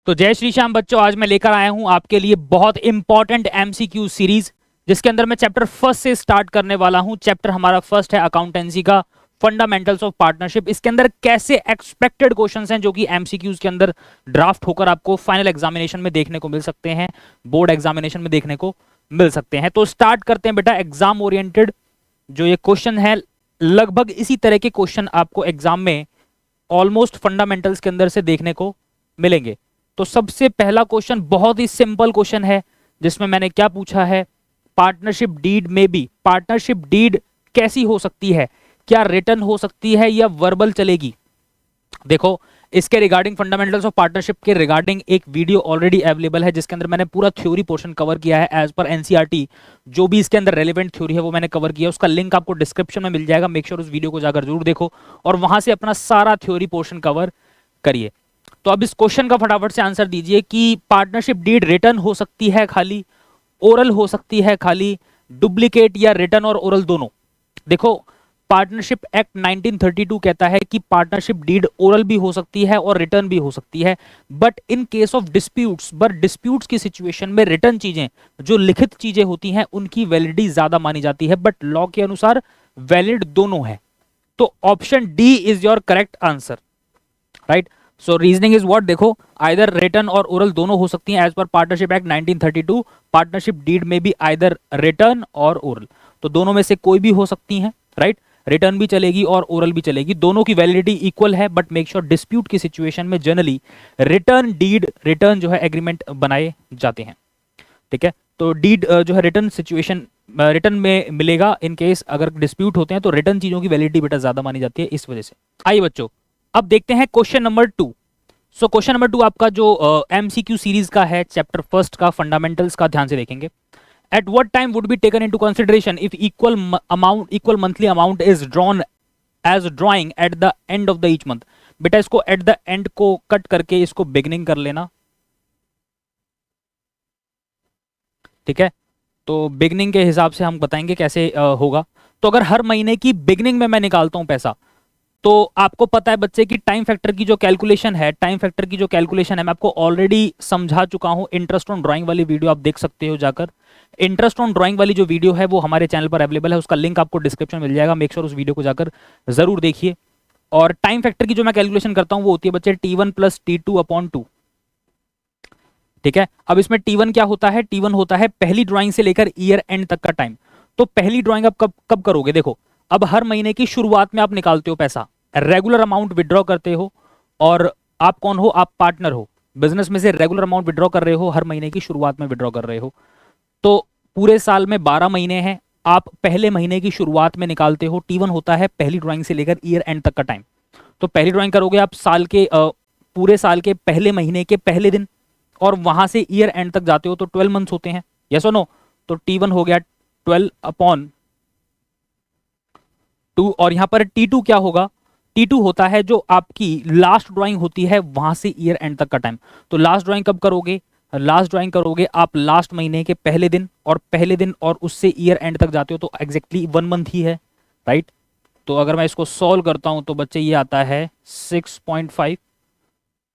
तो जय श्री श्याम बच्चों, आज मैं लेकर आया हूं आपके लिए बहुत इंपॉर्टेंट एमसीक्यू सीरीज, जिसके अंदर मैं चैप्टर फर्स्ट से स्टार्ट करने वाला हूं। चैप्टर हमारा फर्स्ट है अकाउंटेंसी का, फंडामेंटल्स ऑफ पार्टनरशिप। इसके अंदर कैसे एक्सपेक्टेड क्वेश्चंस हैं जो कि एमसीक्यूज के अंदर ड्राफ्ट होकर आपको फाइनल एग्जामिनेशन में देखने को मिल सकते हैं, बोर्ड एग्जामिनेशन में देखने को मिल सकते हैं। तो स्टार्ट करते हैं बेटा। एग्जाम ओरिएंटेड जो ये क्वेश्चन है, लगभग इसी तरह के क्वेश्चन आपको एग्जाम में ऑलमोस्ट फंडामेंटल्स के अंदर से देखने को मिलेंगे। तो सबसे पहला क्वेश्चन बहुत ही सिंपल क्वेश्चन है, जिसमें मैंने क्या पूछा है, पार्टनरशिप डीड में भी पार्टनरशिप डीड कैसी हो सकती है, क्या रिटर्न हो सकती है या वर्बल चलेगी। देखो, इसके रिगार्डिंग फंडामेंटल्स ऑफ पार्टनरशिप के रिगार्डिंग एक वीडियो ऑलरेडी अवेलेबल है, जिसके अंदर मैंने पूरा थ्योरी पोर्शन कवर किया है एज पर एनसीईआरटी। जो भी इसके अंदर रेलेवेंट थ्योरी है वो मैंने कवर किया है, उसका लिंक आपको डिस्क्रिप्शन में मिल जाएगा। मेक श्योर उस वीडियो को जाकर जरूर देखो और वहां से अपना सारा थ्योरी पोर्शन कवर करिए। तो अब इस क्वेश्चन का फटाफट से आंसर दीजिए कि पार्टनरशिप डीड रिटर्न हो सकती है खाली, ओरल हो सकती है खाली, डुप्लीकेट या रिटर्न और ओरल दोनों। देखो, पार्टनरशिप एक्ट 1932 कहता है कि पार्टनरशिप डीड ओरल भी हो सकती है और रिटर्न भी हो सकती है, but in case of disputes, but disputes की सिचुएशन में रिटर्न चीजें, जो लिखित चीजें होती हैं, उनकी वैलिडिटी ज्यादा मानी जाती है, बट लॉ के अनुसार वैलिड दोनों है। तो option D is your correct answer, right. So reasoning is what, देखो आइदर रिटर्न और ओरल दोनों हो सकती हैं as per partnership act 1932। Partnership deed में भी आइदर रिटर्न और ओरल, तो दोनों में से कोई भी हो सकती हैं, राइट। रिटर्न भी चलेगी और ओरल भी चलेगी, दोनों की वैलिडिटी इक्वल है, बट मेक श्योर डिस्प्यूट की सिचुएशन में जनरली रिटर्न डीड, रिटर्न जो है एग्रीमेंट बनाए जाते हैं, ठीक है। तो डीड जो है रिटर्न सिचुएशन, रिटर्न में मिलेगा। इन केस अगर डिस्प्यूट होते हैं तो रिटर्न चीजों की वैलिडिटी बेटा ज्यादा मानी जाती है, इस वजह से। आइए बच्चों, अब देखते हैं क्वेश्चन नंबर 2। सो क्वेश्चन नंबर 2 आपका जो एमसीक्यू सीरीज का है, चैप्टर फर्स्ट का फंडामेंटल्स का, ध्यान से देखेंगे। At what time would be taken into consideration if equal monthly amount is drawn as drawing at the end of the each month. बेटा इसको एट द एंड को कट करके इसको बिगनिंग कर लेना, ठीक है। तो बिगनिंग के हिसाब से हम बताएंगे कैसे होगा। तो अगर हर महीने की बिगनिंग में मैं निकालता हूं पैसा, तो आपको पता है बच्चे की टाइम फैक्टर की जो कैलकुलेशन है, टाइम फैक्टर की जो कैलकुलेशन है मैं आपको ऑलरेडी समझा चुका हूं। इंटरेस्ट ऑन ड्राइंग वाली वीडियो आप देख सकते हो जाकर। इंटरेस्ट ऑन ड्राइंग वाली जो वीडियो है वो हमारे चैनल पर अवेलेबल है, उसका लिंक आपको डिस्क्रिप्शन में मिल जाएगा। मेक श्योर उस वीडियो को जाकर जरूर देखिए। और टाइम फैक्टर की जो मैं कैलकुलेशन करता हूं वो होती है बच्चे T1 प्लस T2 अपॉन 2, ठीक है। अब इसमें T1 क्या होता है, T1 होता है पहली ड्राइंग से लेकर ईयर एंड तक का टाइम। तो पहली ड्राइंग आप कब कब करोगे, देखो अब हर महीने की शुरुआत में आप निकालते हो पैसा, रेगुलर अमाउंट विड्रॉ करते हो। और आप कौन हो, आप पार्टनर हो, बिजनेस में से रेगुलर अमाउंट विड्रॉ कर रहे हो, हर महीने की शुरुआत में विड्रॉ कर रहे हो। तो पूरे साल में 12 महीने हैं, आप पहले महीने की शुरुआत में निकालते हो। T1 होता है पहली ड्राइंग से लेकर ईयर एंड तक का टाइम। तो पहली ड्राइंग करोगे आप साल के पूरे साल के पहले महीने के पहले दिन, और वहां से ईयर एंड तक जाते हो तो 12 मंथ्स होते हैं, यस और नो। तो T1 हो गया 12 अपॉन 2, और यहां पर T2 क्या होगा, T2 होता है जो आपकी लास्ट ड्राइंग होती है वहां से ईयर एंड तक का टाइम। तो लास्ट ड्राइंग कब करोगे, लास्ट ड्राइंग करोगे आप लास्ट महीने के पहले दिन, और पहले दिन और उससे ईयर एंड तक जाते हो तो एग्जैक्टली 1 मंथ ही है, राइट। तो अगर मैं इसको सॉल्व करता हूं तो बच्चे ये आता है 6.5।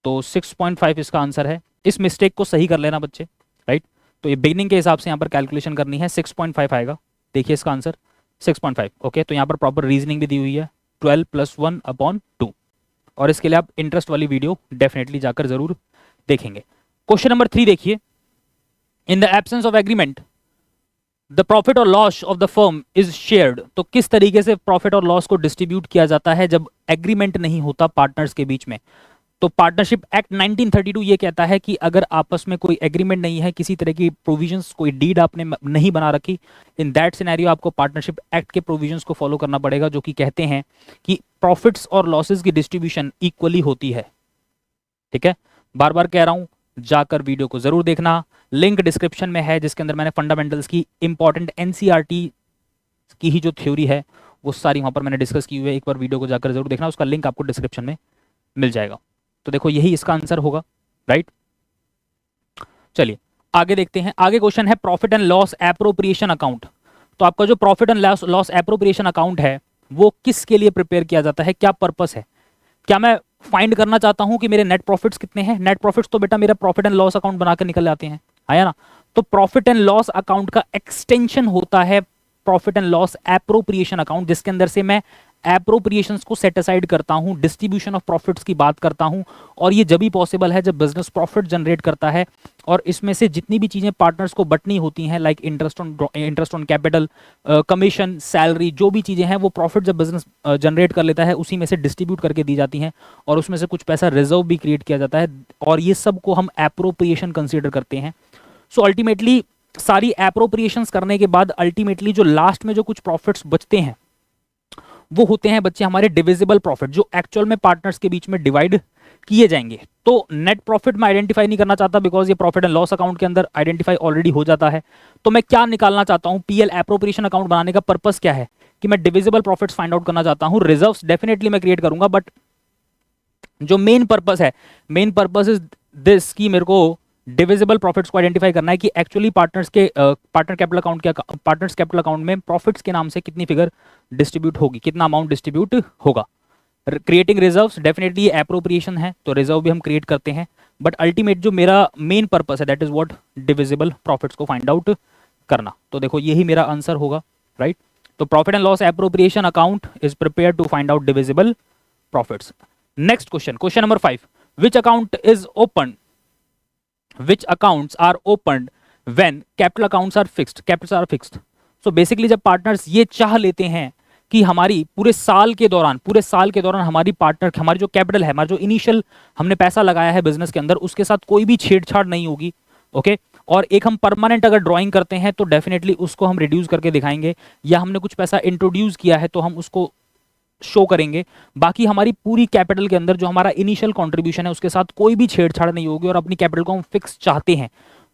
तो 6.5 इसका आंसर है। इस मिस्टेक को सही कर लेना बच्चे, राइट। तो ये बिगनिंग के हिसाब से यहाँ पर कैलकुलेशन करनी है, 6.5 आएगा। देखिए इसका आंसर 6.5, ओके। तो यहाँ पर प्रॉपर रीजनिंग भी दी हुई है, 12 प्लस 1 अपॉन 2। और इसके लिए आप इंटरेस्ट वाली वीडियो डेफिनेटली जाकर जरूर देखेंगे। क्वेश्चन नंबर 3 देखिए। In the absence of agreement the profit और loss of the firm is shared. तो किस तरीके से प्रॉफिट और लॉस को डिस्ट्रीब्यूट किया जाता है जब एग्रीमेंट नहीं होता पार्टनर्स के बीच में। तो पार्टनरशिप एक्ट 1932 ये कहता है कि अगर आपस में कोई एग्रीमेंट नहीं है, किसी तरह की प्रोविजंस, कोई डीड आपने नहीं बना रखी, इन दैट सिनेरियो आपको पार्टनरशिप एक्ट के प्रोविजंस को फॉलो करना पड़ेगा, जो कि कहते हैं कि प्रॉफिट्स और लॉसेस की डिस्ट्रीब्यूशन इक्वली होती है, ठीक है। बार बार कह रहा हूं, जाकर वीडियो को जरूर देखना, लिंक डिस्क्रिप्शन में है, जिसके अंदर मैंने फंडामेंटल्स की इंपॉर्टेंट एनसीईआरटी की ही जो थ्योरी है वो सारी वहां पर मैंने डिस्कस की हुई है। एक बार वीडियो को जाकर जरूर देखना, उसका लिंक आपको डिस्क्रिप्शन में मिल जाएगा। तो देखो यही इसका आंसर होगा, राइट। चलिए आगे देखते हैं। आगे क्वेश्चन है profit and loss appropriation account. तो आपका जो profit and loss appropriation account है वो किसके लिए प्रिपेयर किया जाता है, क्या पर्पस है। क्या मैं फाइंड करना चाहता हूं कि मेरे नेट प्रॉफिट्स कितने हैं? नेट प्रॉफिट्स तो बेटा मेरा प्रॉफिट एंड लॉस अकाउंट बनाकर निकल जाते हैं, आया ना? तो प्रॉफिट एंड लॉस अकाउंट का एक्सटेंशन होता है profit and loss appropriation account, जिसके अंदर से मैं एप्रोप्रिएशंस को सेट असाइड करता हूं, डिस्ट्रीब्यूशन ऑफ प्रॉफिट्स की बात करता हूं। और ये जब भी पॉसिबल है जब बिजनेस प्रॉफिट जनरेट करता है और इसमें से जितनी भी चीजें पार्टनर्स को बटनी होती हैं, like interest on capital, commission, salary, जो भी चीजें हैं वो प्रॉफिट जब बिजनेस जनरेट कर लेता है उसी में से डिस्ट्रीब्यूट करके दी जाती हैं और उसमें से कुछ पैसा रिजर्व भी क्रिएट किया जाता है और ये सब को हम एप्रोप्रिएशन कंसीडर करते हैं। सो अल्टीमेटली सारी एप्रोप्रिएशंस करने के बाद अल्टीमेटली जो लास्ट में जो कुछ प्रॉफिट्स बचते हैं वो होते हैं बच्चे हमारे डिविजिबल प्रॉफिट, जो एक्चुअल में पार्टनर्स के बीच में डिवाइड किए जाएंगे। तो नेट प्रॉफिट मैं आइडेंटिफाई नहीं करना चाहता बिकॉज ये प्रॉफिट एंड लॉस अकाउंट के अंदर आइडेंटिफाई ऑलरेडी हो जाता है। तो मैं क्या निकालना चाहता हूं? पीएल एप्रोप्रिएशन अकाउंट बनाने का पर्पस क्या है कि मैं डिविजिबल प्रॉफिट्स फाइंड आउट करना चाहता हूं। रिजर्व्स डेफिनेटली मैं क्रिएट करूंगा, बट जो मेन पर्पस है, मेन पर्पस इज दिस कि मेरे को डिविजिबल प्रॉफिट्स को आइडेंटिफाई करना है कि एक्चुअली पार्टनर्स के पार्टनर कैपिटल अकाउंट के पार्टनर्स कैपिटल अकाउंट में प्रॉफिट्स के नाम से कितनी फिगर डिस्ट्रीब्यूट होगी, कितना अमाउंट डिस्ट्रीब्यूट होगा। क्रिएटिंग रिजर्व्स डेफिनेटली एप्रोप्रिएशन है तो रिजर्व भी हम क्रिएट करते हैं, बट अल्टीमेट जो मेरा मेन पर्पस है that is what divisible profits को फाइंड आउट करना। तो देखो यही मेरा आंसर होगा, राइट? तो profit and loss appropriation account is prepare to find out divisible profits. Next question, question number 5, which account is open, which accounts are opened when capital accounts are fixed, capitals are fixed। so basically जब partners ये चाह लेते हैं कि हमारी पूरे साल के दौरान हमारी पार्टनर, हमारी जो कैपिटल है, हमारा जो इनिशियल हमने पैसा लगाया है बिजनेस के अंदर, उसके साथ कोई भी छेड़छाड़ नहीं होगी, ओके? और एक हम परमानेंट अगर ड्राइंग करते हैं तो डेफिनेटली उसको हम रिड्यूस करके दिखाएंगे, या हमने कुछ पैसा इंट्रोड्यूस किया है तो हम उसको शो करेंगे। बाकी हमारी पूरी कैपिटल के अंदर जो हमारा इनिशियल कंट्रीब्यूशन है उसके साथ कोई भी छेड़छाड़ नहीं होगी और अपनी कैपिटल को हम फिक्स चाहते हैं।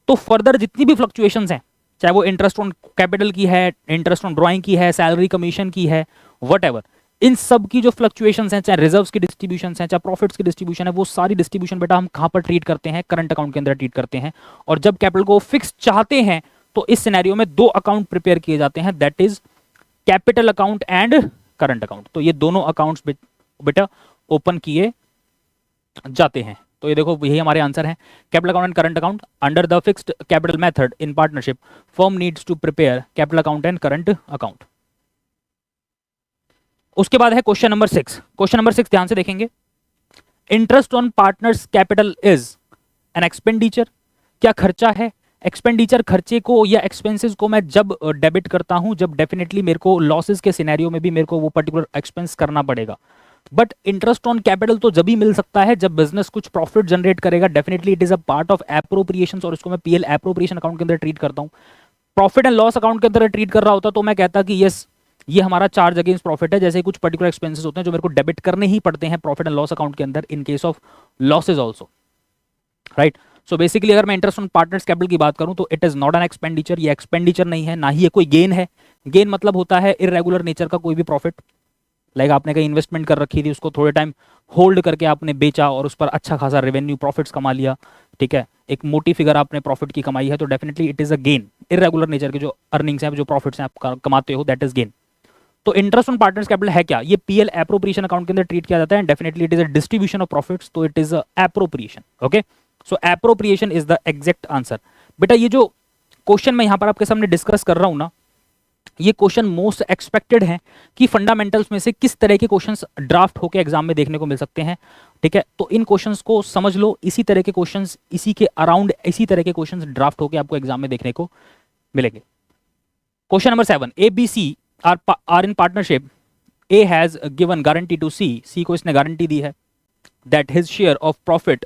तो फर्दर जितनी भी फ्लक्चुएशंस हैं, चाहे वो इंटरेस्ट ऑन कैपिटल की है, इंटरेस्ट ऑन ड्राइंग की है, सैलरी कमीशन की है, व्हाटएवर, इन सब की जो फ्लक्चुएशंस हैं, चाहे रिजर्व्स की डिस्ट्रीब्यूशन है, चाहे प्रॉफिट्स की डिस्ट्रीब्यूशन है, वो सारी डिस्ट्रीब्यूशन बेटा हम कहां पर ट्रीट करते हैं? करंट अकाउंट के अंदर ट्रीट करते हैं। और जब कैपिटल को फिक्स चाहते हैं तो इस सिनेरियो में दो अकाउंट प्रिपेयर किए जाते हैं, that is capital account and current account. तो ये दोनों अकाउंट्स बेटा ओपन किए जाते हैं। तो ये देखो यही हमारे आंसर हैं, capital account and current account. Under the fixed capital method in partnership firm needs to prepare capital account and current account. उसके बाद है क्वेश्चन नंबर 6। क्वेश्चन नंबर 6 ध्यान से देखेंगे। Interest on partners capital is an expenditure. क्या खर्चा है? Expenditure, खर्चे को या एक्सपेंसेस को मैं जब डेबिट करता हूं जब डेफिनेटली मेरे को लॉसेस के सिनेरियो में भी मेरे को वो पर्टिकुलर एक्सपेंस करना पड़ेगा। बट इंटरेस्ट ऑन कैपिटल तो जब भी मिल सकता है जब बिजनेस कुछ प्रॉफिट जनरेट करेगा। Definitely it is a part of appropriation और इसको मैं पीएल एप्रोप्रिएशन अकाउंट के अंदर ट्रीट करता हूं। प्रॉफिट एंड लॉस अकाउंट के अंदर ट्रीट कर रहा होता तो मैं कहता कि यस ये हमारा चार्ज अगेंस्ट प्रॉफिट है, जैसे कुछ पर्टिकुलर एक्सपेंसेस होते हैं जो मेरे को डेबिट करने ही पड़ते हैं प्रॉफिट एंड लॉस अकाउंट के अंदर in case of losses also, right? So basically अगर मैं इंटरेस्ट ऑन पार्टनर्स कैपिटल की बात करूं तो it is not an expenditure. ये एक्सपेंडिचर नहीं है, ना ही ये कोई गेन है। गेन मतलब होता है इरेगुलर नेचर का कोई भी प्रॉफिट, लाइक आपने कहीं इन्वेस्टमेंट कर रखी थी, उसको थोड़े टाइम होल्ड करके आपने बेचा और उस पर अच्छा खासा रेवेन्यू प्रॉफिट्स कमा लिया, ठीक है, एक मोटी फिगर आपने प्रॉफिट की कमाई है, तो definitely it is a gain. Irregular nature के जो अर्निंग्स हैं, जो प्रॉफिट्स हैं आप कमाते हो, दैट इज गेन। तो इंटरेस्ट ऑन पार्टनर्स कैपिटल है क्या? ये पीएल एप्रोप्रिएशन अकाउंट के अंदर ट्रीट किया जाता है। Definitely it is a distribution of profits, तो it is a appropriation, okay? So appropriation is the exact answer. बेटा ये जो क्वेश्चन मैं यहां पर आपके सामने डिस्कस कर रहा हूं ना, ये क्वेश्चन मोस्ट एक्सपेक्टेड है कि फंडामेंटल्स में से किस तरह के क्वेश्चंस ड्राफ्ट होकर एग्जाम में देखने को मिल सकते हैं, ठीक है? तो इन क्वेश्चंस को समझ लो, इसी तरह के क्वेश्चंस, इसी के अराउंड इसी तरह के क्वेश्चंस ड्राफ्ट होकर आपको एग्जाम में देखने को मिलेंगे। Question number 7, A B C are in partnership. A has given guarantee to C, C को इसने गारंटी दी है that his share of profit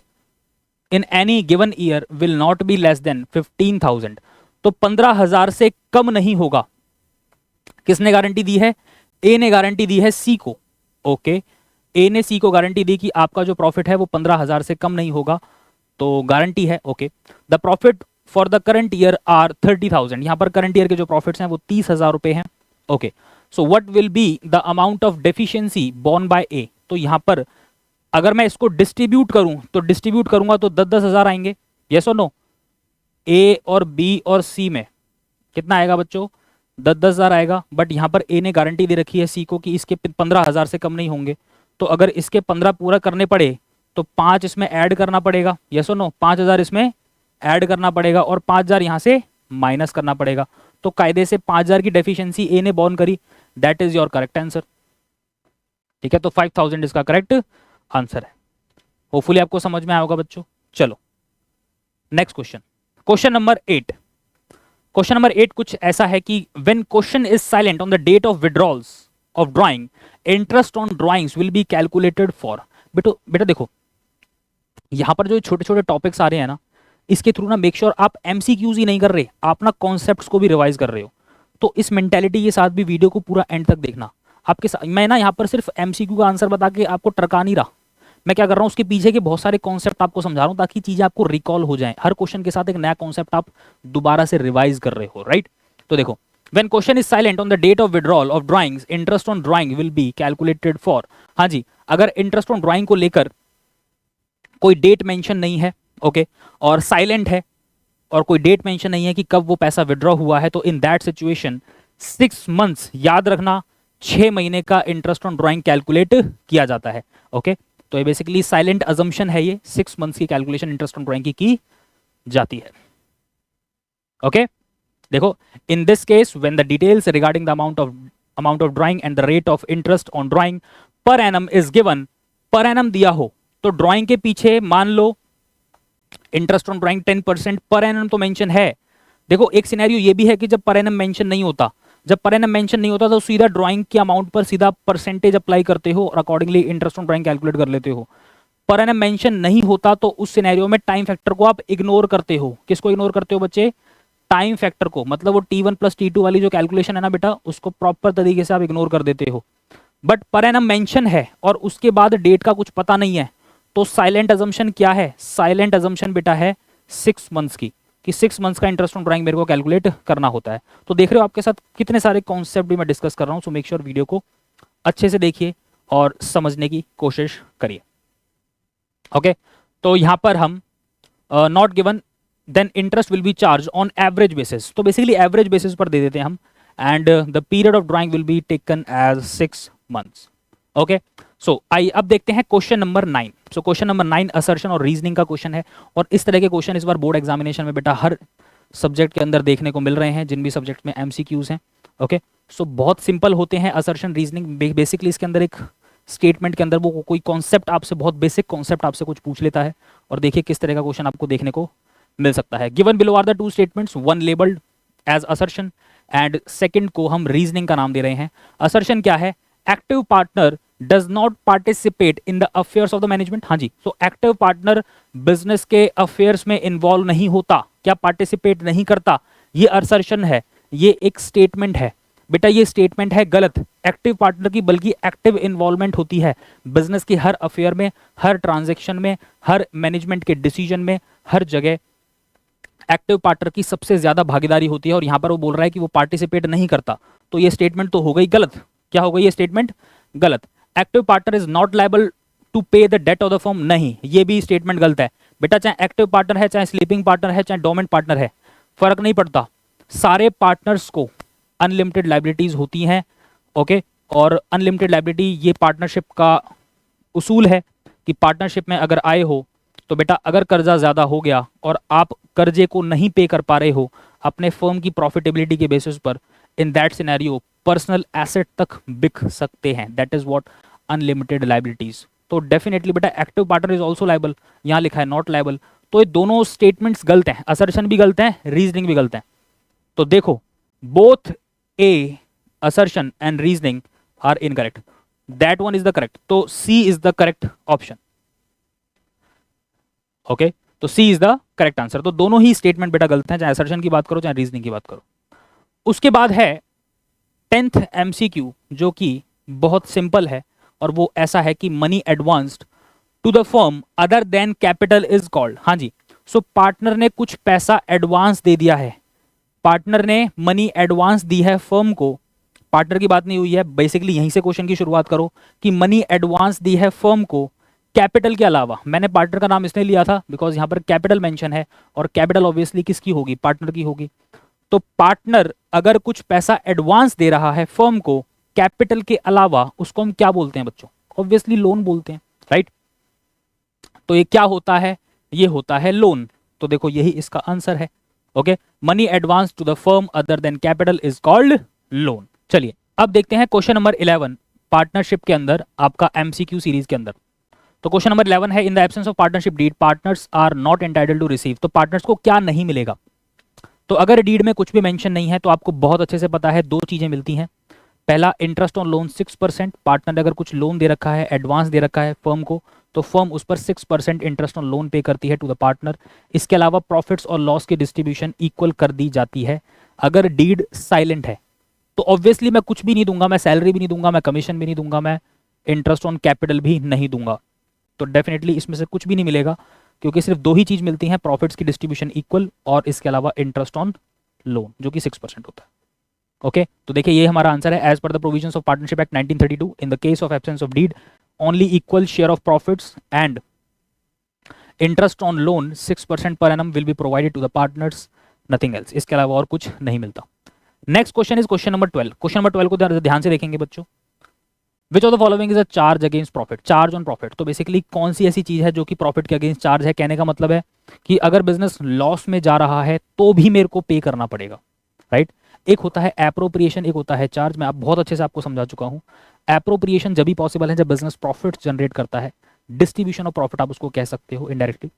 in any given year will not be less than 15,000। तो 15,000 से कम नहीं होगा। किसने गारंटी दी है? ए ने गारंटी दी है सी को, ओके? ए ने सी को गारंटी दी कि आपका जो प्रॉफिट है वो 15,000 से कम नहीं होगा, तो गारंटी है, okay? The profit for the current year are 30,000। यहां पर करंट ईयर के जो प्रॉफिट्स हैं वो 30,000 रुपए हैं, okay? So what will be the amount of deficiency borne by A. तो यहां पर अगर मैं इसको डिस्ट्रीब्यूट करूं तो डिस्ट्रीब्यूट करूंगा तो 10-10 हजार आएंगे, यस और नो? ए और बी और सी में कितना आएगा बच्चों? 10-10 हजार आएगा। बट यहां पर ए ने गारंटी दे रखी है सी को कि इसके 15,000 से कम नहीं होंगे, तो अगर इसके 15 पूरा करने पड़े तो 5 इसमें ऐड करना पड़ेगा, यस और नो, 5000 इसमें ऐड करना पड़ेगा और 5000 यहां से माइनस करना पड़ेगा। तो कायदे से 5000 की डेफिशिएंसी ए ने बॉर्न करी, that is your correct answer. ठीक है, तो 5000 इसका करेक्ट आंसर है। होपफुली आपको समझ में आया होगा बच्चों। चलो next question, question number 8। Question number 8 कुछ ऐसा है कि when question is silent on the date of withdrawals of drawing, interest on drawings will be calculated for. बेटा देखो, यहां पर जो छोटे छोटे टॉपिक्स आ रहे हैं ना, इसके थ्रू ना मेक श्योर आप एमसीक्यूज ही नहीं कर रहे, आप ना कॉन्सेप्ट्स को भी रिवाइज कर रहे हो। तो इस मेंटेलिटी के साथ भी वीडियो को पूरा एंड तक देखना। आपके साथ मैं ना यहाँ पर सिर्फ एमसीक्यू का आंसर बता के आपको टरका नहीं रहा, मैं क्या कर रहा हूँ उसके पीछे के बहुत सारे कॉन्सेप्ट आपको समझा रहा हूँ ताकि चीजें आपको रिकॉल हो जाएं। हर क्वेश्चन के साथ एक नया कॉन्सेप्ट आप दोबारा से रिवाइज कर रहे हो, राइट। तो देखो, when question is silent on the date of withdrawal of drawings, interest on drawing will be calculated for. हाँ जी, अगर इंटरेस्ट ऑन ड्राइंग को लेकर कोई डेट मेंशन नहीं है, ओके, और साइलेंट है और कोई डेट मेंशन नहीं है कि कब वो पैसा विड्रॉ हुआ है, तो इन दैट सिचुएशन 6 मंथ्स, याद रखना 6 महीने का इंटरेस्ट ऑन ड्राइंग कैलकुलेट किया जाता है, ओके। तो ये बेसिकली साइलेंट अजम्पशन है, ये 6 मंथ्स की कैलकुलेशन इंटरेस्ट ऑन ड्राइंग की जाती है, ओके। देखो, in this case when the details regarding the amount of drawing and the rate of interest on drawing per annum is given, per annum दिया हो तो ड्राइंग के पीछे मान लो interest on drawing 10% per annum तो mention है। देखो एक सिनेरियो ये भी है कि जब पर एनम मेंशन नहीं होता, जब पर एनम मेंशन नहीं होता तो सीधा ड्राइंग के अमाउंट पर सीधा परसेंटेज अप्लाई करते हो और accordingly interest on drawing calculate कर लेते हो। पर एनम मेंशन नहीं होता तो उस सिनेरियो में टाइम फैक्टर को आप इग्नोर करते हो। किसको इग्नोर करते हो बच्चे? टाइम फैक्टर को। मतलब वो T1 + T2 वाली जो कैलकुलेशन है ना बेटा, उसको प्रॉपर तरीके से आप इग्नोर कर देते हो। बट पर एनम मेंशन है और उसके बाद डेट का कुछ पता नहीं है, तो साइलेंट अजम्पशन क्या है? साइलेंट अजम्पशन बेटा है 6 मंथ्स की, कि 6 मंथ्स का इंटरेस्ट ऑन ड्राइंग मेरे को कैलकुलेट करना होता है। तो देख रहे हो आपके साथ कितने सारे कॉन्सेप्ट भी मैं डिस्कस कर रहा हूं। सो मेक श्योर वीडियो को अच्छे से देखिए और समझने की कोशिश करिए, ओके। तो यहां पर हम not given then interest will be charge on average basis, तो बेसिकली एवरेज बेसिस पर दे देते हैं हम, and the period of drawing will be taken as 6 months, okay. So आइए अब देखते हैं question number 9। So question number 9 assertion और रीजनिंग का क्वेश्चन है, और इस तरह के क्वेश्चन इस बार बोर्ड एग्जामिनेशन में बेटा हर सब्जेक्ट के अंदर देखने को मिल रहे हैं, जिन भी सब्जेक्ट में एमसीक्यूज हैं, ओके। सो बहुत सिंपल होते हैं असर्शन रीजनिंग। बेसिकली इसके अंदर एक स्टेटमेंट के अंदर वो कोई कॉन्सेप्ट आपसे, बहुत बेसिक कॉन्सेप्ट आपसे कुछ पूछ लेता है, और देखिए किस तरह का क्वेश्चन आपको देखने को मिल सकता है। Given below are the 2 statements, one labelled as assertion and second को हम रीजनिंग का नाम दे रहे हैं। असर्शन क्या है? Active partner does not participate in the affairs of the management. हाँ जी, सो एक्टिव पार्टनर बिजनेस के अफेयर्स में इन्वॉल्व नहीं होता, क्या पार्टिसिपेट नहीं करता, ये असर्शन है, ये एक स्टेटमेंट है बेटा। ये स्टेटमेंट है गलत एक्टिव पार्टनर की, बल्कि एक्टिव इन्वॉल्वमेंट होती है बिजनेस की हर अफेयर में, हर ट्रांजैक्शन में, हर मैनेजमेंट के डिसीजन में, हर जगह एक्टिव पार्टनर की सबसे ज्यादा भागीदारी होती है। और यहां पर वो बोल रहा है कि वो पार्टिसिपेट नहीं करता, तो ये स्टेटमेंट तो हो गई गलत। क्या हो गई ये स्टेटमेंट? गलत। Active partner is not liable to pay the date of the firm, नहीं, ये भी स्टेटमेंट गलत है बेटा। चाहे एक्टिव पार्टनर है, चाहे स्लीपिंग पार्टनर है, चाहे डोमेंट पार्टनर है, फर्क नहीं पड़ता, सारे पार्टनर्स को अनलिमिटेड लाइबिलिटीज होती हैं, ओके। और अनलिमिटेड लाइबिलिटी ये पार्टनरशिप का उसूल है कि पार्टनरशिप में अगर आए हो तो बेटा अगर कर्जा ज्यादा हो गया और आप कर्जे को नहीं पे कर पा रहे हो अपने फर्म की प्रॉफिटेबिलिटी के बेसिस पर, in that scenario personal asset तक बिक सकते हैं। That is what unlimited liabilities. तो डेफिनेटली बेटा active partner is also liable, यहां लिखा है नॉट लायबल। तो ये दोनों स्टेटमेंट्स गलत हैं, असर्शन भी गलत है, रीजनिंग भी गलत है। तो देखो, both A assertion and reasoning are incorrect, that one is the correct, तो C is the correct option, okay। तो C is the correct answer। तो दोनों ही स्टेटमेंट बेटा गलत हैं, चाहे assertion की बात करो चाहे रीजनिंग की बात करो। उसके बाद है 10th MCQ, जो कि बहुत सिंपल है, और वो ऐसा है कि money advanced to the firm other than capital is called. हाँ जी, सो पार्टनर ने कुछ पैसा एडवांस दे दिया है, पार्टनर ने मनी एडवांस दी है फर्म को, पार्टनर की बात नहीं हुई है, बेसिकली यहीं से क्वेश्चन की शुरुआत करो कि मनी एडवांस दी है फर्म को कैपिटल के अलावा। मैंने पार्टनर का नाम इसलिए लिया था बिकॉज यहां पर कैपिटल मेंशन है, और कैपिटल ऑब्वियसली किसकी होगी? पार्टनर की होगी। तो पार्टनर अगर कुछ पैसा एडवांस दे रहा है फर्म को कैपिटल के अलावा, उसको हम क्या बोलते हैं बच्चों? ऑब्वियसली लोन बोलते हैं, राइट। तो ये क्या होता है, ये होता है लोन। तो देखो यही इसका आंसर है। Okay, money advance to the firm other than capital is called loan. चलिए अब देखते हैं क्वेश्चन नंबर 11 पार्टनरशिप के अंदर आपका एमसीक्यू सीरीज के अंदर। तो क्वेश्चन नंबर 11 है, in the absence of partnership deed partners are not entitled to receive. तो पार्टनर्स को क्या नहीं मिलेगा। तो अगर डीड में कुछ भी मेंशन नहीं है तो आपको बहुत अच्छे से पता है दो चीजें मिलती हैं। पहला, इंटरेस्ट ऑन लोन 6%। पार्टनर ने अगर कुछ लोन दे रखा है, एडवांस दे रखा है फर्म को, तो फर्म उस पर 6% इंटरेस्ट ऑन लोन पे करती है टू द पार्टनर। इसके अलावा प्रॉफिट्स और लॉस की डिस्ट्रीब्यूशन इक्वल कर दी जाती है। अगर डीड साइलेंट है तो ऑब्वियसली मैं कुछ भी नहीं दूंगा, मैं सैलरी भी नहीं दूंगा, मैं कमीशन भी नहीं दूंगा, मैं इंटरेस्ट ऑन कैपिटल भी नहीं दूंगा। तो डेफिनेटली इसमें से कुछ भी नहीं मिलेगा, क्योंकि सिर्फ दो ही चीज मिलती हैं, प्रॉफिट्स की डिस्ट्रीब्यूशन इक्वल और इसके अलावा इंटरेस्ट ऑन लोन जो कि 6% होता है। ओके, तो देखिए ये हमारा आंसर है। As per the provisions of partnership act 1932 in the case of absence of deed only equal share of profits and interest on loan 6% per annum will be provided to the partners, nothing else. इसके अलावा और कुछ नहीं मिलता। Next question is question number 12। Question number 12 को ध्यान से देखेंगे बच्चों। Which of the following is a charge against profit, charge on profit. तो बेसिकली कौन सी ऐसी चीज है जो कि प्रॉफिट के अगेंस्ट चार्ज है। कहने का मतलब है कि अगर बिजनेस लॉस में जा रहा है तो भी मेरे को पे करना पड़ेगा, राइट। एक होता है एप्रोप्रिएशन, एक होता है चार्ज। मैं आप बहुत अच्छे से आपको समझा चुका हूं। एप्रोप्रिएशन जब भी पॉसिबल है जब बिजनेस प्रॉफिट जनरेट करता है, डिस्ट्रीब्यूशन ऑफ प्रॉफिट आप उसको कह सकते हो इनडायरेक्टली।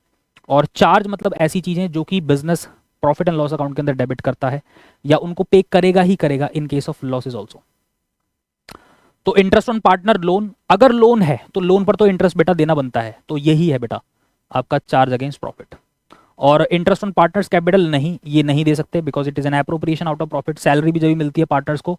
और चार्ज मतलब ऐसी चीजें जो कि business profit and loss account के अंदर डेबिट करता है या उनको पे करेगा ही करेगा in case of losses also. तो इंटरेस्ट ऑन पार्टनर लोन, अगर लोन है तो लोन पर तो इंटरेस्ट बेटा देना बनता है, तो यही है बेटा आपका चार्ज अगेंस्ट प्रॉफिट। और इंटरेस्ट ऑन पार्टनर्स कैपिटल नहीं, ये नहीं दे सकते because it is an appropriation out of profit. Salary भी जब भी मिलती है पार्टनर्स को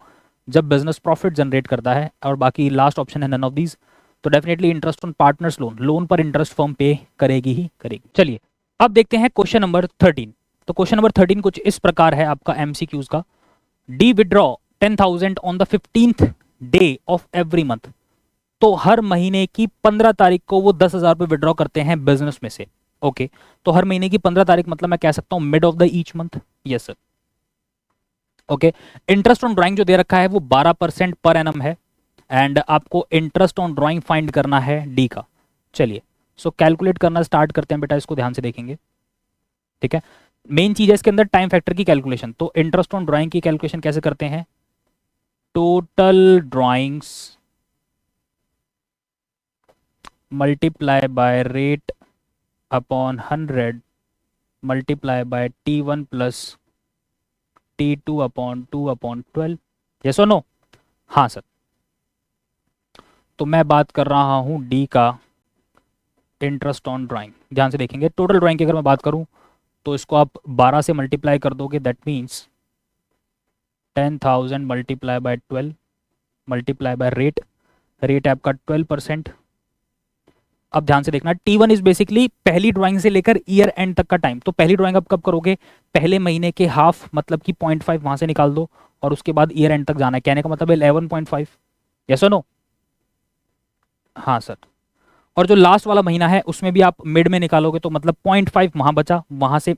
जब बिजनेस प्रॉफिट जनरेट करता है, और बाकी लास्ट ऑप्शन है नन ऑफ दीज। तो definitely interest on partners loan, loan पर इंटरेस्ट फर्म पे करेगी ही करेगी। चलिए अब देखते हैं क्वेश्चन नंबर 13। तो क्वेश्चन नंबर 13 कुछ इस प्रकार है आपका एमसीक्यूज का। D withdraw 10,000 on the 15th day of every month. तो हर महीने की 15 तारीख को वो 10,000 रुपए विड्रॉ करते हैं बिजनेस में से। ओके, तो हर महीने की 15 तारीख मतलब मैं कह सकता हूं mid of the each month. Yes sir. Okay, interest on drawing जो दे रखा है वो 12% पर एनम है एंड आपको इंटरेस्ट ऑन ड्राइंग फाइंड करना है डी का। चलिए सो कैलकुलेट करना स्टार्ट करते हैं बेटा, इसको ध्यान से देखेंगे। ठीक है, मेन चीज है इसके अंदर टाइम फैक्टर की कैलकुलेशन। तो इंटरेस्ट ऑन ड्राइंग की कैलकुलेशन कैसे करते हैं, total drawings multiply by rate upon 100 multiply by T1 plus T2 upon 2 upon 12। Yes और नो? हाँ सर। तो मैं बात कर रहा हूं डी का इंटरेस्ट ऑन ड्राइंग। ध्यान से देखेंगे, टोटल ड्राइंग की अगर मैं बात करूं तो इसको आप 12 से मल्टीप्लाई कर दोगे, that means 10,000 multiply by 12 multiply by rate, rate है आपका 12%। अब ध्यान से देखना, T1 इज बेसिकली पहली ड्राइंग से लेकर ईयर एंड तक का टाइम। तो पहली ड्राइंग आप कब करोगे, पहले महीने के हाफ मतलब कि 0.5 वहां से निकाल दो और उसके बाद ईयर एंड तक जाना है। कहने का मतलब है 11.5। यस और नो? हाँ सर। और जो लास्ट वाला महीना है उसमें भी आप मिड में निकालोगे तो मतलब 0.5 वहां बचा, वहां से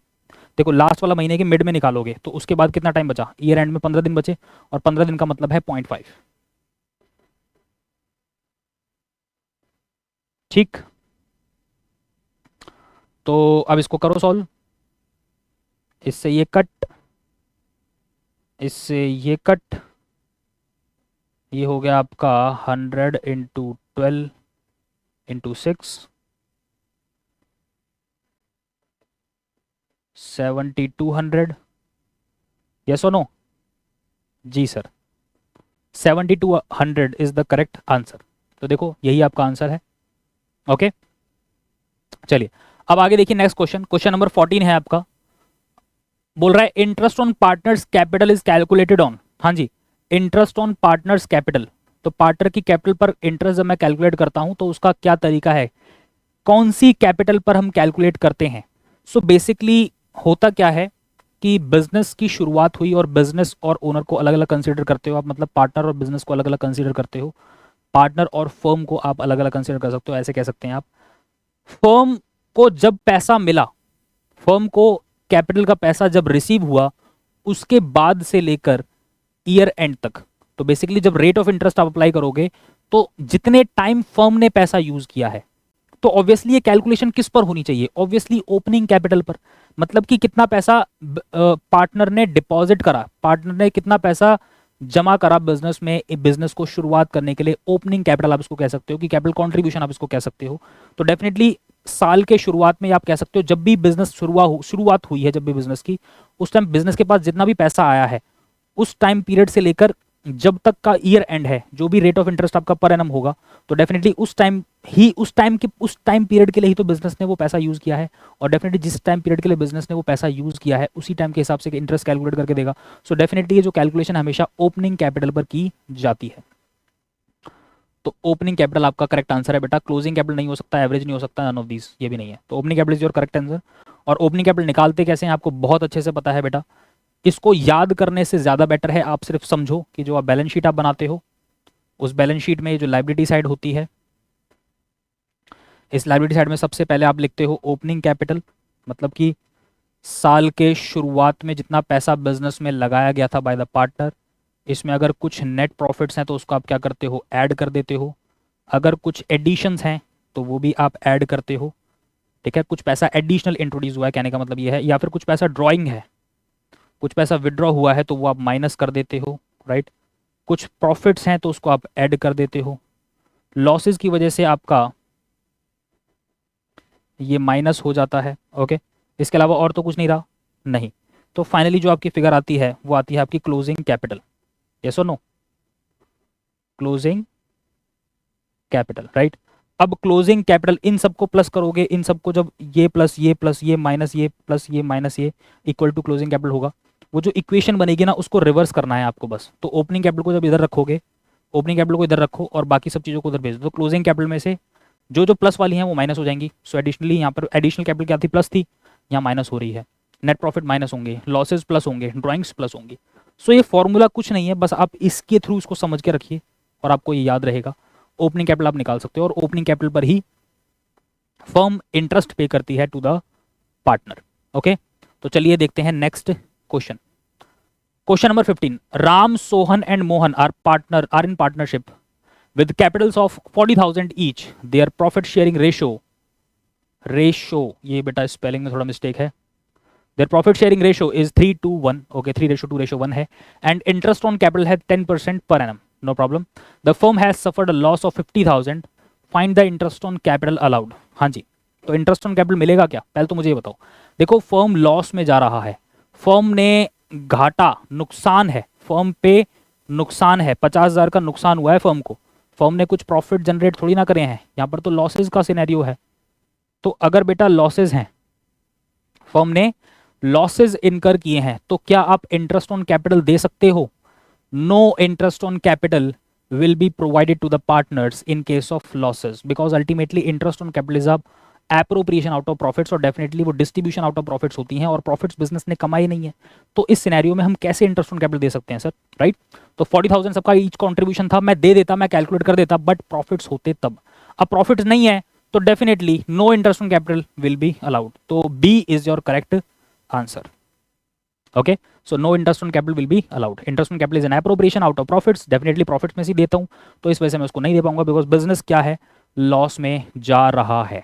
देखो लास्ट वाला महीने के मिड में निकालोगे तो उसके बाद कितना टाइम बचा, ईयर एंड में 15 दिन बचे और 15 दिन का मतलब है 0.5। ठीक, तो अब इसको करो सॉल्व। इससे ये कट, इससे ये कट, ये हो गया आपका 100 इंटू 12 इंटू 6, 7200। यस और नो? जी sir, 7200 is the correct answer. तो देखो यही आपका आंसर है। ओके, चलिए अब आगे देखिए नेक्स्ट क्वेश्चन। क्वेश्चन नंबर 14 है आपका, बोल रहा है interest on partners capital is calculated on. हाँ जी, इंटरेस्ट ऑन पार्टनर्स कैपिटल। तो पार्टनर की कैपिटल पर इंटरेस्ट जब मैं कैलकुलेट करता हूं तो उसका क्या तरीका है, कौन सी कैपिटल पर हम कैलकुलेट करते हैं। सो बेसिकली होता क्या है कि बिजनेस की शुरुआत हुई और बिजनेस और ओनर को अलग अलग कंसीडर करते हो आप, मतलब पार्टनर और बिजनेस को अलग अलग कंसीडर करते हो, पार्टनर और फर्म को आप अलग अलग कंसीडर कर सकते हो। ऐसे कह सकते हैं आप, फर्म को जब पैसा मिला, फर्म को कैपिटल का पैसा जब रिसीव हुआ उसके बाद से लेकर ईयर एंड तक, तो बेसिकली जब रेट ऑफ इंटरेस्ट आप अप्लाई करोगे तो जितने टाइम फर्म ने पैसा यूज किया है, तो ऑब्वियसली ये कैलकुलेशन किस पर होनी चाहिए, ऑब्वियसली ओपनिंग कैपिटल पर। मतलब कि कितना पैसा पार्टनर ने डिपॉजिट करा, पार्टनर ने कितना पैसा जमा करा बिजनेस में, बिजनेस को शुरुआत करने के लिए। ओपनिंग कैपिटल आप इसको कह सकते हो, कि कैपिटल कंट्रीब्यूशन आप इसको कह सकते हो। तो डेफिनेटली साल के शुरुआत में आप कह सकते हो, जब भी बिजनेस शुरुआत हुई है, जब भी बिजनेस की, उस टाइम बिजनेस के पास जितना भी पैसा आया है, उस टाइम पीरियड से लेकर जब तक का ईयर एंड है, जो भी रेट ऑफ इंटरेस्ट आपका पर एनम होगा, तो डेफिनेटली उस टाइम पीरियड के लिए ही तो बिजनेस ने वो पैसा यूज किया है। और डेफिनेटली जिस टाइम पीरियड के लिए बिजनेस ने वो पैसा यूज किया है, उसी टाइम के हिसाब से इंटरेस्ट कैलकुलेट करके देगा। सो डेफिनेटली ये जो कैलकुलेशन हमेशा ओपनिंग कैपिटल पर की जाती है। तो ओपनिंग कैपिटल आपका करेक्ट आंसर है बेटा। क्लोजिंग कैपिटल नहीं हो सकता, एवरेज नहीं हो सकता, नन ऑफ दीज, ये भी नहीं है। तो opening capital is your correct answer. और ओपनिंग कैपिटल निकालते कैसे हैं आपको बहुत अच्छे से पता है बेटा। इसको याद करने से ज्यादा बेटर है आप सिर्फ समझो कि जो आप बैलेंस शीट आप बनाते हो, उस बैलेंस शीट में जो लायबिलिटी साइड होती है, इस लायबिलिटी साइड में सबसे पहले आप लिखते हो ओपनिंग कैपिटल, मतलब कि साल के शुरुआत में जितना पैसा बिजनेस में लगाया गया था बाय द पार्टनर। इसमें अगर कुछ नेट प्रॉफिट्स हैं तो उसको आप क्या करते हो, ऐड कर देते हो। अगर कुछ एडिशंस हैं तो वो भी आप ऐड करते हो। ठीक है, कुछ पैसा एडिशनल इंट्रोड्यूस हुआ है, कहने का मतलब ये है। या फिर कुछ पैसा ड्रॉइंग है, कुछ पैसा विड्रॉ हुआ है तो वो आप माइनस कर देते हो, राइट। कुछ प्रॉफिट्स हैं तो उसको आप ऐड कर देते हो। लॉसेस की वजह से आपका ये माइनस हो जाता है, ओके। इसके अलावा और तो कुछ नहीं रहा, नहीं। तो फाइनली जो आपकी फिगर आती है वो आती है आपकी क्लोजिंग कैपिटल। यस और नो, क्लोजिंग कैपिटल, राइट। अब क्लोजिंग कैपिटल इन सबको प्लस करोगे, इन सबको जब ये प्लस ये माइनस ये प्लस ये माइनस ये इक्वल टू क्लोजिंग कैपिटल होगा। वो जो इक्वेशन बनेगी ना, उसको रिवर्स करना है आपको बस। तो ओपनिंग कैपिटल को जब इधर रखोगे, ओपनिंग कैपिटल को इधर रखो और बाकी सब चीज़ों को उधर भेज दो। तो क्लोजिंग कैपिटल में से जो जो प्लस वाली हैं वो माइनस हो जाएंगी। सो एडिशनली यहाँ पर एडिशनल कैपिटल क्या थी, प्लस थी, यहाँ माइनस हो रही है। नेट प्रॉफिट माइनस होंगे, लॉसेज प्लस होंगे, ड्राइंग्स प्लस होंगी। सो ये फॉर्मूला कुछ नहीं है, बस आप इसके थ्रू इसको समझ के रखिए और आपको ये याद रहेगा। ओपनिंग कैपिटल आप निकाल सकते हो और ओपनिंग कैपिटल पर ही फर्म इंटरेस्ट पे करती है टू द पार्टनर, ओके। तो चलिए देखते हैं next question. Question number 15, Ram, Sohan and Mohan are in partnership with capitals of 40,000 each. Their profit sharing ratio, ये बेटा स्पेलिंग में थोड़ा मिस्टेक है। Their profit sharing ratio is 3:1, okay, 3:2:1 है। And interest on capital है 10% per annum, no problem. The firm has suffered a loss of 50,000. Find the interest on capital allowed. हाँ जी, तो इंटरेस्ट ऑन कैपिटल मिलेगा क्या, पहले तो मुझे ये बताओ। देखो, फर्म लॉस में जा रहा है, फर्म ने घाटा, नुकसान है, फर्म पे नुकसान है, 50,000 का नुकसान हुआ है फर्म को। फर्म ने कुछ प्रॉफिट जनरेट थोड़ी ना करे हैं, यहाँ पर तो लॉसेज का सिनेरियो है। तो अगर बेटा लॉसेज हैं, फर्म ने लॉसेज इनकर किए हैं, तो क्या आप इंटरेस्ट ऑन कैपिटल दे सकते हो? No interest on capital will be provided to the partners in case of losses, because ultimately interest on capital is a appropriation out of profits और definitely वो distribution out of profits होती हैं और profits business ने कमाई नहीं है। तो इस सिनेरियो में हम कैसे इंटरेस्ट ऑन कैपिटल दे सकते हैं सर, राइट। तो 40,000 सबका ईच कॉन्ट्रीब्यूशन था, मैं दे देता, मैं कैलकुलेट कर देता, बट प्रॉफिट्स होते तब। अब प्रॉफिट्स नहीं है तो definitely no interest on capital will be allowed. तो B is your correct answer, okay. So no interest on capital will be allowed. Interest on capital is an appropriation out of profits, definitely profits में से देता हूं, तो इस वजह से मैं उसको नहीं दे पाऊंगा, बिकॉज बिजनेस क्या है, लॉस में जा रहा है।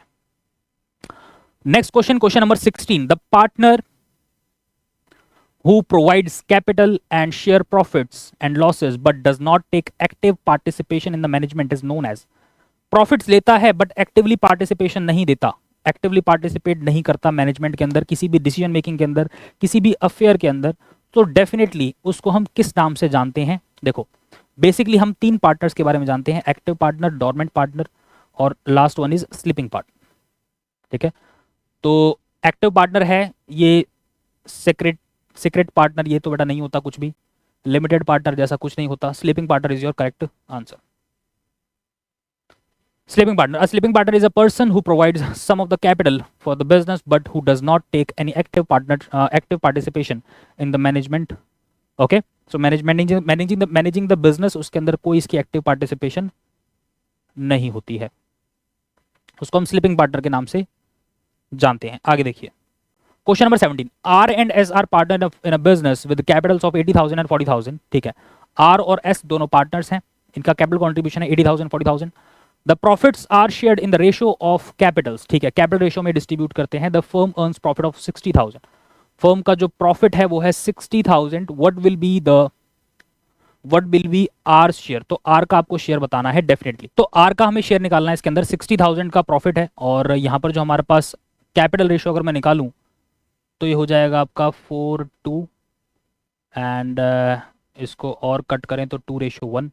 Next question, question number 16, the partner who provides capital and share profits and losses but does not take active participation in the management is known as। Profits लेता है बट एक्टिवली पार्टिसिपेशन नहीं देता, actively participate नहीं करता management के अंदर, किसी भी डिसीजन मेकिंग के अंदर, किसी भी अफेयर के अंदर, तो डेफिनेटली उसको हम किस नाम से जानते हैं? देखो, बेसिकली हम 3 पार्टनर्स के बारे में जानते हैं, एक्टिव पार्टनर, डोरमेंट पार्टनर और last one is sleeping partner. ठीक है, तो एक्टिव पार्टनर है ये सीक्रेट पार्टनर, ये तो बेटा नहीं होता कुछ भी, लिमिटेड पार्टनर जैसा कुछ नहीं होता। Sleeping partner is your correct answer. Sleeping partner. A sleeping partner is a person who provides some of the capital for the business, but who does not take any active participation in the management. Okay, so managing the business, उसके अंदर कोई इसकी active participation नहीं होती है, उसको हम sleeping partner के नाम से जानते हैं। आगे देखिए, question number 17, R and S are partner in a business with capitals of 80,000 and 40,000। ठीक है, R और S दोनों पार्टनर्स हैं, इनका कैपिटल कॉन्ट्रीब्यूशन है 80,000 40,000। The profits are shared in the ratio of capitals, ठीक है, कैपिटल रेशियो में डिस्ट्रीब्यूट करते हैं। The firm earns profit of 60,000, firm का जो प्रॉफिट है वो है 60,000। What will be R share, तो आर का आपको शेयर बताना है डेफिनेटली। तो आर का हमें शेयर निकालना है, इसके अंदर 60,000 का प्रॉफिट है और यहाँ पर जो हमारे पास कैपिटल रेशियो अगर मैं निकालूं तो ये हो जाएगा आपका 4:2 एंड इसको और कट करें तो 2:1।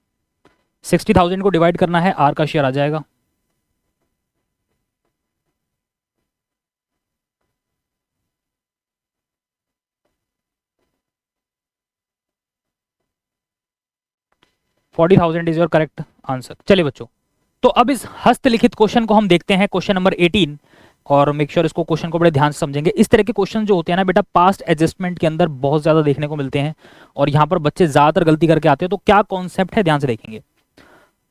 60,000 को डिवाइड करना है, आर का शेयर आ जाएगा 40,000 इज योर करेक्ट आंसर। चलिए बच्चों, तो अब इस हस्तलिखित क्वेश्चन को हम देखते हैं, क्वेश्चन नंबर 18, और मेक श्योर इसको क्वेश्चन को बड़े ध्यान से समझेंगे। इस तरह के क्वेश्चन जो होते हैं ना बेटा, पास्ट एडजस्टमेंट के अंदर बहुत ज्यादा देखने को मिलते हैं और यहाँ पर बच्चे ज्यादातर गलती करके आते हैं। तो क्या कॉन्सेप्ट है, ध्यान से देखेंगे।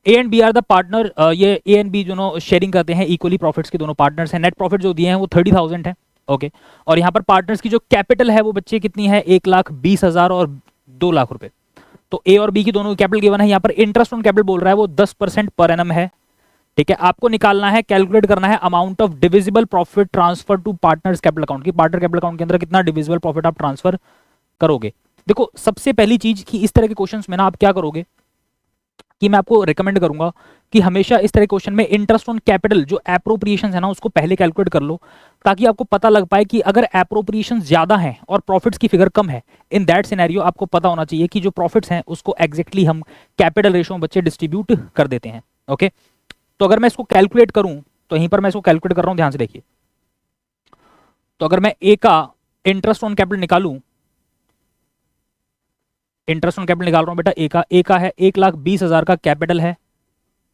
A and B are the partner, ये ए एंड बी दोनों शेयरिंग करते हैं इक्वली, प्रॉफिट्स के दोनों पार्टनर्स हैं। नेट प्रॉफिट जो दिए हैं वो 30,000 है, ओके। और यहाँ पर पार्टनर्स की जो कैपिटल है वो बच्चे कितनी है, 1,20,000 और 2,00,000 रुपए। तो ए और बी की दोनों कैपिटल गिवन है। यहाँ पर इंटरेस्ट ऑन कैपिटल बोल रहा है वो 10% पर एनम है, ठीक है। आपको निकालना है, कैलकुलेट करना है amount of divisible profit transfer to partners capital account की। पार्टनर कैपिटल अकाउंट के अंदर कितना डिविजिबल प्रॉफिट आप ट्रांसफर करोगे। देखो सबसे पहली चीज कि इस तरह के क्वेश्चंस में ना आप क्या करोगे कि मैं आपको रिकमेंड करूंगा कि हमेशा इस तरह के क्वेश्चन में इंटरेस्ट ऑन कैपिटल जो एप्रोप्रिएशन है ना उसको पहले कैलकुलेट कर लो, ताकि आपको पता लग पाए कि अगर एप्रोप्रिएशन ज्यादा है और प्रॉफिट्स की फिगर कम है, इन दैट सिनेरियो आपको पता होना चाहिए कि जो प्रॉफिट्स हैं उसको एग्जैक्टली हम कैपिटल रेशियो में बच्चे डिस्ट्रीब्यूट कर देते हैं, ओके। तो अगर मैं इसको कैलकुलेट करूं तो यहीं पर मैं इसको कैलकुलेट कर रहा हूं, ध्यान से देखिए। तो अगर मैं ए का इंटरेस्ट ऑन कैपिटल निकालूं, इंटरेस्ट ऑन कैपिटल निकाल रहा हूं बेटा, ए का है 1,20,000 का कैपिटल है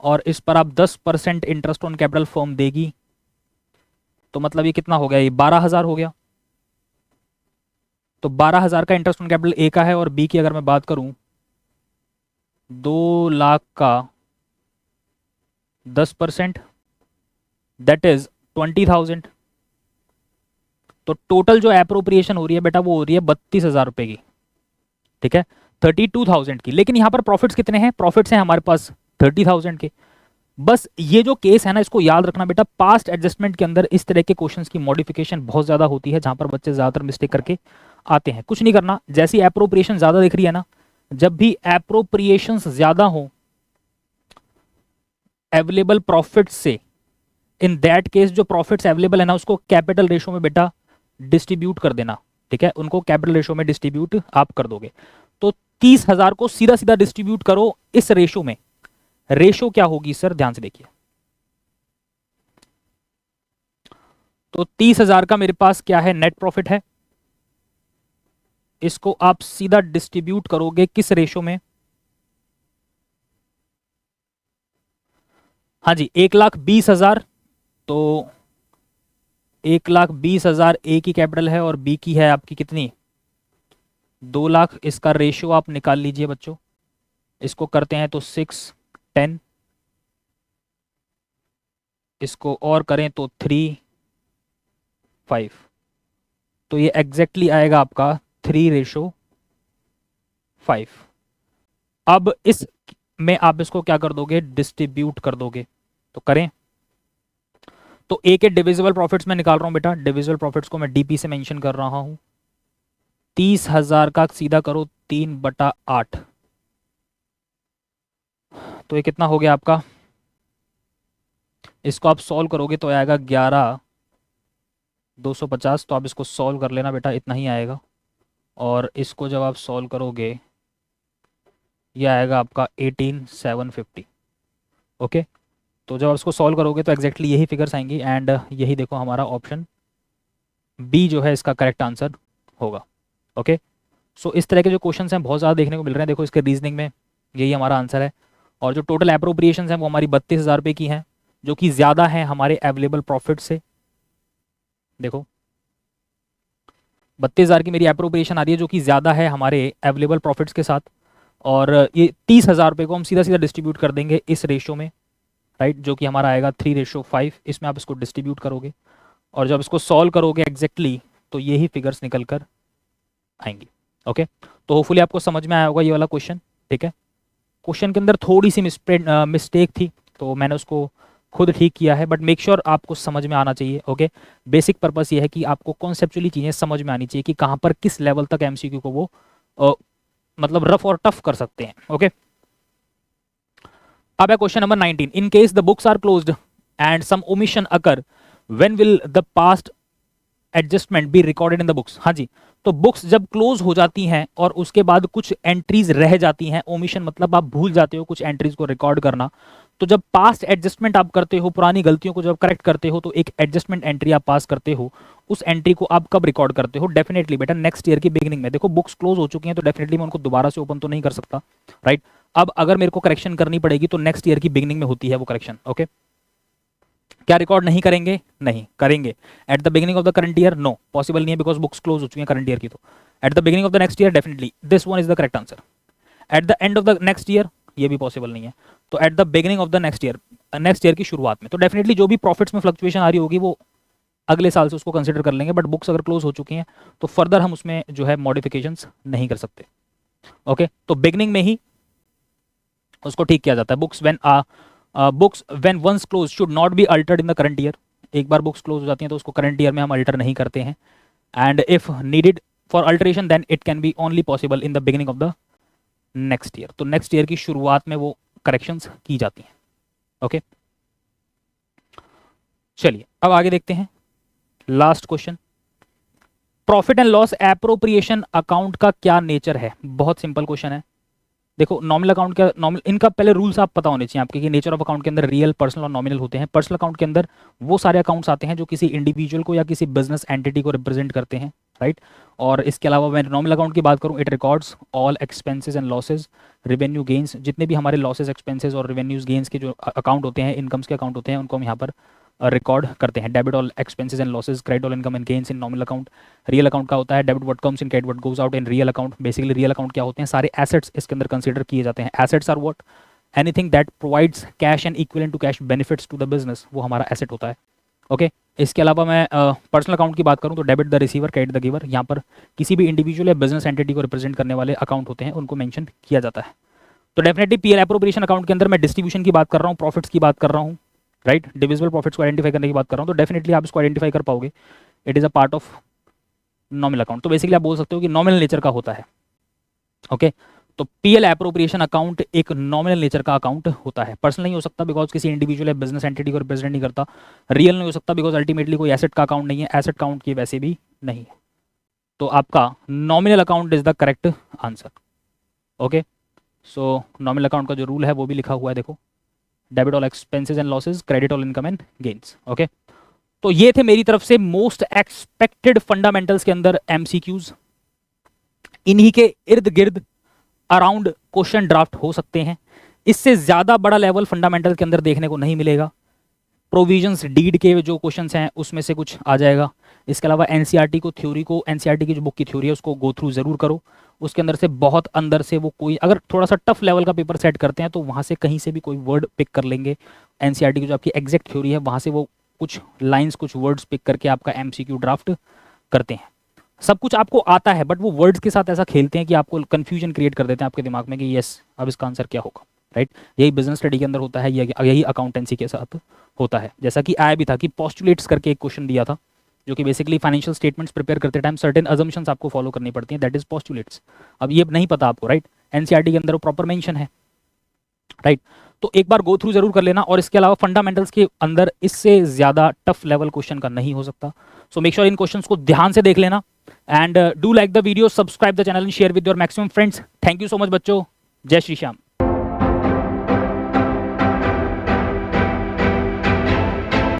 और इस पर आप 10% इंटरेस्ट ऑन कैपिटल फर्म देगी, तो मतलब ये कितना हो गया, ये 12,000 हो गया। तो 12,000 का इंटरेस्ट ऑन कैपिटल ए का है और बी की अगर मैं बात करूं 2,00,000 का 10%, दैट इज 20,000। तो टोटल जो एप्रोप्रिएशन हो रही है बेटा वो हो रही है 32,000 रुपए की, ठीक है, 32,000 की। लेकिन यहां पर प्रॉफिट्स कितने हैं, प्रॉफिट्स हैं हमारे पास 30,000 के। बस ये जो केस है ना इसको याद रखना बेटा, पास्ट एडजस्टमेंट के अंदर इस तरह के क्वेश्चंस की मॉडिफिकेशन बहुत ज्यादा होती है जहां पर बच्चे ज्यादातर मिस्टेक करके आते हैं। कुछ नहीं करना, जैसी एप्रोप्रिएशन ज्यादा दिख रही है ना, जब भी एप्रोप्रिएशन ज्यादा हो अवेलेबल प्रॉफिट से, इन दैट केस जो प्रॉफिट्स अवेलेबल है ना उसको कैपिटल रेशो में बेटा डिस्ट्रीब्यूट कर देना, ठीक है, उनको कैपिटल रेशो में डिस्ट्रीब्यूट आप कर दोगे। तो 30,000 को सीधा सीधा डिस्ट्रीब्यूट करो इस रेशो में। रेशो क्या होगी सर, ध्यान से देखिए। तो 30,000 का मेरे पास क्या है, नेट प्रॉफिट है, इसको आप सीधा डिस्ट्रीब्यूट करोगे किस रेशो में, हाँ जी 1,20,000। तो 1,20,000 ए की कैपिटल है और बी की है आपकी कितनी 2,00,000। इसका रेशियो आप निकाल लीजिए बच्चों, इसको करते हैं तो 6:10, इसको और करें तो 3:5। तो ये एग्जैक्टली आएगा आपका 3:5। अब इस में आप इसको क्या कर दोगे, डिस्ट्रीब्यूट कर दोगे। तो करें तो ए के डिविजिबल प्रॉफिट्स में निकाल रहा हूं बेटा, डिविजिबल प्रॉफिट्स को मैं डीपी से मेंशन कर रहा हूं। 30,000 का सीधा करो 3/8, तो ये कितना हो गया आपका, इसको आप सॉल्व करोगे तो आएगा 11,250। तो आप इसको सॉल्व कर लेना बेटा, इतना ही आएगा। और इसको जब आप सॉल्व करोगे ये आएगा आपका 18,750, ओके। तो जब आप इसको सॉल्व करोगे तो एग्जैक्टली यही फिगर्स आएंगी एंड यही देखो हमारा ऑप्शन बी जो है इसका करेक्ट आंसर होगा, ओके। सो इस तरह के जो क्वेश्चन हैं बहुत ज़्यादा देखने को मिल रहे हैं। देखो इसके रीजनिंग में यही हमारा आंसर है। और जो टोटल एप्रोप्रिएशन हैं वो हमारी 32,000 रुपये की हैं, जो कि ज़्यादा है हमारे अवेलेबल प्रॉफिट से। देखो 32,000 की मेरी एप्रोप्रिएशन आ रही है जो कि ज़्यादा है हमारे अवेलेबल प्रॉफिट्स के साथ। और ये 30,000 रुपये को हम सीधा सीधा डिस्ट्रीब्यूट कर देंगे इस रेशो में, राइट, जो कि हमारा आएगा 3:5। इसमें आप इसको डिस्ट्रीब्यूट करोगे और जब इसको सॉल्व करोगे एग्जैक्टली तो यही फिगर्स निकल कर आएंगी, ओके। तो होपफुली आपको समझ में आया होगा ये वाला क्वेश्चन, ठीक है। क्वेश्चन के अंदर थोड़ी सी मिस्टेक थी, तो मैंने उसको खुद ठीक किया है, बट मेक श्योर आपको समझ में आना चाहिए। ओके, बेसिक पर्पस ये है कि आपको कॉन्सेप्चुअली चीज़ें समझ में आनी चाहिए कि कहाँ पर किस लेवल तक एमसीक्यू को वो मतलब रफ और टफ कर सकते हैं। ओके, अब है question number 19। In case the books are closed and some omission occur, when will the past adjustment be recorded in the books. हाँ जी, तो बुक्स जब क्लोज हो जाती हैं और उसके बाद कुछ एंट्रीज रह जाती हैं, ओमिशन मतलब आप भूल जाते हो कुछ एंट्रीज को रिकॉर्ड करना, तो जब पास्ट एडजस्टमेंट आप करते हो, पुरानी गलतियों को जब करेक्ट करते हो, तो एक एडजस्टमेंट एंट्री आप पास करते हो। उस एंट्री को आप कब रिकॉर्ड करते हो? डेफिनेटली बेटा नेक्स्ट ईयर की बिगिनिंग में। देखो बुक्स क्लोज हो चुकी हैं तो डेफिनेटली मैं उनको दोबारा से ओपन तो नहीं कर सकता, राइट। अब अगर मेरे को करेक्शन करनी पड़ेगी तो नेक्स्ट ईयर की बिगिनिंग में होती है वो करेक्शन। ओके, क्या रिकॉर्ड नहीं करेंगे? नहीं करेंगे। At the beginning of the current year no, possible नहीं है, बिकॉज बुक्स क्लोज हो चुकी हैं करंट ईयर की। तो eight the beginning of the next year definitely, this one is the correct answer. Eight the end of the next year ये भी possible नहीं है, तो eight the beginning of the next year की शुरुआत में। तो डेफिनेटली जो भी प्रॉफिट्स में फ्लक्चुएशन आ रही होगी वो अगले साल से उसको कंसिडर कर लेंगे, बट बुक्स अगर क्लोज हो चुकी हैं तो फर्दर हम उसमें जो है मॉडिफिकेशंस नहीं कर सकते। ओके, तो बिगिनिंग में ही उसको ठीक किया जाता है। Books when once close should not be altered in the current year. एक बार बुक्स क्लोज हो जाती हैं तो उसको करंट ईयर में हम अल्टर नहीं करते हैं। And if needed for alteration then it can be only possible in the beginning of the next year. तो नेक्स्ट ईयर की शुरुआत में वो करेक्शंस की जाती हैं। ओके, चलिए अब आगे देखते हैं last question. Profit and loss appropriation account का क्या नेचर है? बहुत सिंपल क्वेश्चन है। देखो नॉमिनल अकाउंट का इनका पहले रूल्स आप पता होने चाहिए आपके कि नेचर ऑफ अकाउंट के अंदर रियल, पर्सनल और नॉमिनल होते हैं। पर्सनल अकाउंट के अंदर वो सारे अकाउंट्स आते हैं जो किसी इंडिविजुअल को या किसी बिजनेस एंटिटी को रिप्रेजेंट करते हैं, राइट। और इसके अलावा मैं नॉमिनल अकाउंट की बात करूं, it records all expenses and losses, revenue gains, जितने भी हमारे लॉसेज, एक्सपेंसेस और रेवेन्यूज गेन्स के जो अकाउंट होते हैं, इनकम्स के अकाउंट होते हैं, उनको हम यहाँ पर रिकॉर्ड करते हैं। Debit all expenses and losses, credit all income and gains in nominal account. Real account का होता है debit what comes in, credit what goes out in real account. Basically real account क्या होते हैं? सारे एसेट्स इसके अंदर कंसीडर किए जाते हैं। Assets are what? Anything that provides cash and equivalent to cash benefits to the business, वो हमारा एसेट होता है। ओके, इसके अलावा मैं पर्सनल अकाउंट की बात करूं तो debit the receiver, credit the giver, यहाँ पर किसी भी इंडिविजुअल या बिजनेस एंटिटी को रिप्रेजेंट करने वाले अकाउंट होते हैं, उनको मेंशन किया जाता है। तो डेफिनेटली पीएल एप्रोप्रिएशन अकाउंट के अंदर मैं डिस्ट्रीब्यूशन की बात कर रहा हूँ, प्रॉफिट्स की बात कर रहा हूँ, राइट, डिविजिबल प्रॉफिट्स को आइडेंटिफाई करने की बात कर रहा हूँ। तो डेफिनेटली आप इसको आइडेंटिफाई कर पाओगे, it is a part of nominal account. तो बेसिकली आप बोल सकते हो कि नॉमिनल नेचर का होता है। ओके, तो पीएल एप्रोप्रिएशन अकाउंट एक नॉमिनल नेचर का अकाउंट होता है। पर्सनल नहीं हो सकता बिकॉज किसी इंडिविजुअल या बिजनेस एंटिटी को रिप्रेजेंट नहीं करता। रियल नहीं हो सकता बिकॉज अल्टीमेटली कोई एसेट का अकाउंट नहीं है, एसेट काउंट की वैसे भी नहीं है। तो आपका nominal account is the correct answer. Okay, so nominal account का जो रूल है वो भी लिखा हुआ है, देखो, debit all expenses and losses, credit all income and gains. Okay, तो ये थे मेरी तरफ से मोस्ट एक्सपेक्टेड फंडामेंटल्स के अंदर एमसीक्यूज। इन्हीं के इर्द गिर्द अराउंड क्वेश्चन ड्राफ्ट हो सकते हैं। इससे ज्यादा बड़ा लेवल फंडामेंटल के अंदर देखने को नहीं मिलेगा। प्रोविजंस डीड के जो क्वेश्चंस हैं उसमें से कुछ आ जाएगा। इसके अलावा एनसीईआरटी को, थ्योरी को, एनसीईआरटी की जो बुक की थ्योरी है उसको गो थ्रू जरूर करो। उसके अंदर से बहुत अंदर से वो कोई अगर थोड़ा सा टफ लेवल का पेपर सेट करते हैं तो वहाँ से कहीं से भी कोई वर्ड पिक कर लेंगे। एनसीईआरटी की जो आपकी एग्जैक्ट थ्योरी है वहाँ से वो कुछ लाइन्स, कुछ वर्ड्स पिक करके आपका एमसीक्यू ड्राफ्ट करते हैं। सब कुछ आपको आता है बट वो वर्ड्स के साथ ऐसा खेलते हैं कि आपको कन्फ्यूजन क्रिएट कर देते हैं आपके दिमाग में कि यस अब इसका आंसर क्या होगा, राइट। यही बिजनेस स्टडी के अंदर होता है, यही अकाउंटेंसी के साथ होता है। जैसा कि आया भी था कि पोस्टुलेट्स करके एक क्वेश्चन दिया था जो कि बेसिकली फाइनेंशियल स्टेटमेंट्स प्रिपेयर करते टाइम सर्टेन अजम्पशंस आपको फॉलो करनी पड़ती हैं, दैट इज पोस्टुलेट्स। अब ये नहीं पता आपको, राइट, एनसीईआरटी के अंदर वो प्रॉपर मेंशन है, राइट। तो एक बार गो थ्रू जरूर कर लेना। और इसके अलावा फंडामेंटल्स के अंदर इससे ज्यादा टफ लेवल क्वेश्चन का नहीं हो सकता। So make sure in questions को ध्यान से देख लेना and do like the video, subscribe the channel and share with your maximum friends. Thank you so much बच्चों, जय श्री श्याम।